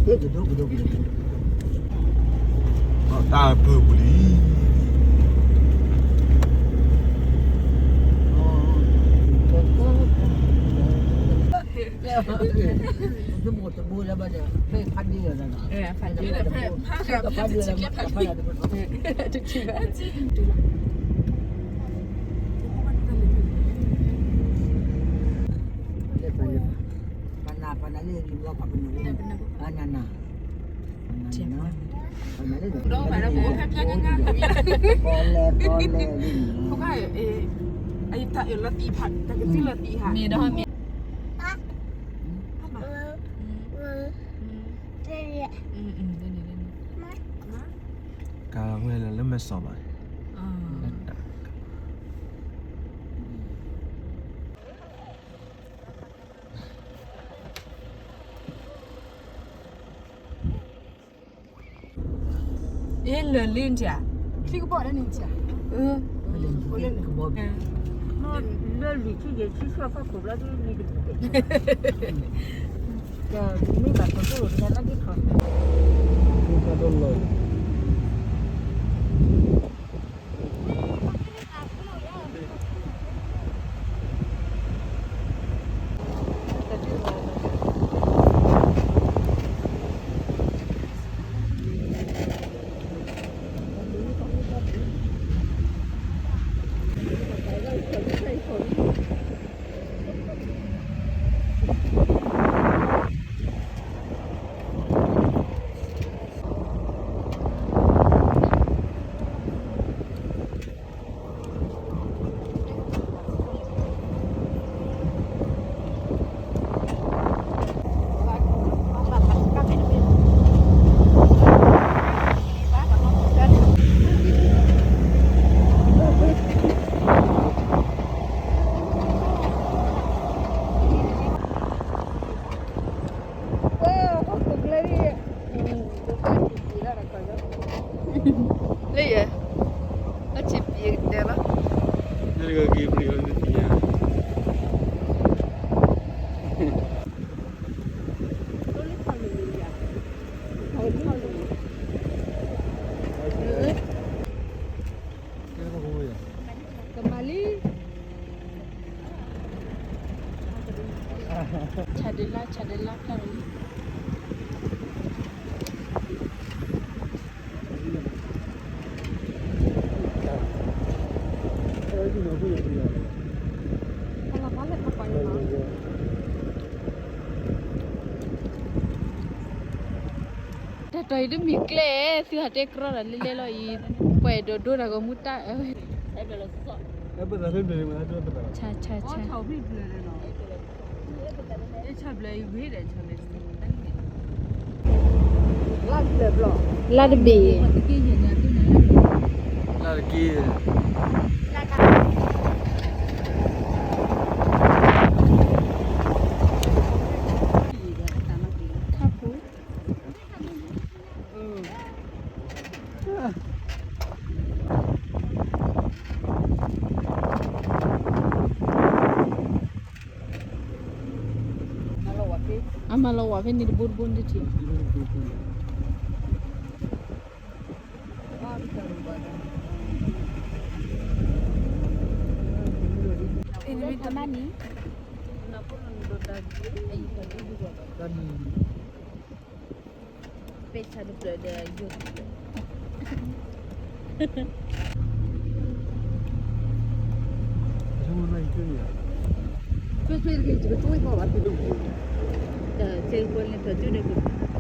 ตาเบื่อบุรีจะหมดจะบูแล้วมันเนี่ยไม่พันเดียวนะพันเดียวกับพันเดียวแล้วพันเดียวทุกทีแบบปันนาปันนั้นเลยเราปักเป็นหนูปันนานาเจ็บนะปันนั้นเลยโดนไปแล้วโอ้แค่แค่ง่ายๆก้อนแร่เขาขายไอ้ตะเอลตีผัดตะกที่ละตีค่ะมีด้วยมีการเงินเริ่มมาสอบอ่ะเลลินจ้ะที่ก็บอกแล้วนี่จ้ะ我那个我那里去也去说发苦了，就是那个。没把头做，人家那里头。ก็โดนเลยเลยอ่ะอาชีพเยอะเดี๋ยวละนี่ก็กี่ปีแล้วเนี่ยkembali cadela kan kalau balik apa ya Tato itu mikle si hati kerana lele lo i kue dodo naga muta cha Ladbi lagi kapu Amalo wa ni burbun di sini. Ini minta mani. kan Pesa daripada youth. semua itu ya Terus kita cuba kau waktu tu. Dah, saya boleh tu dah.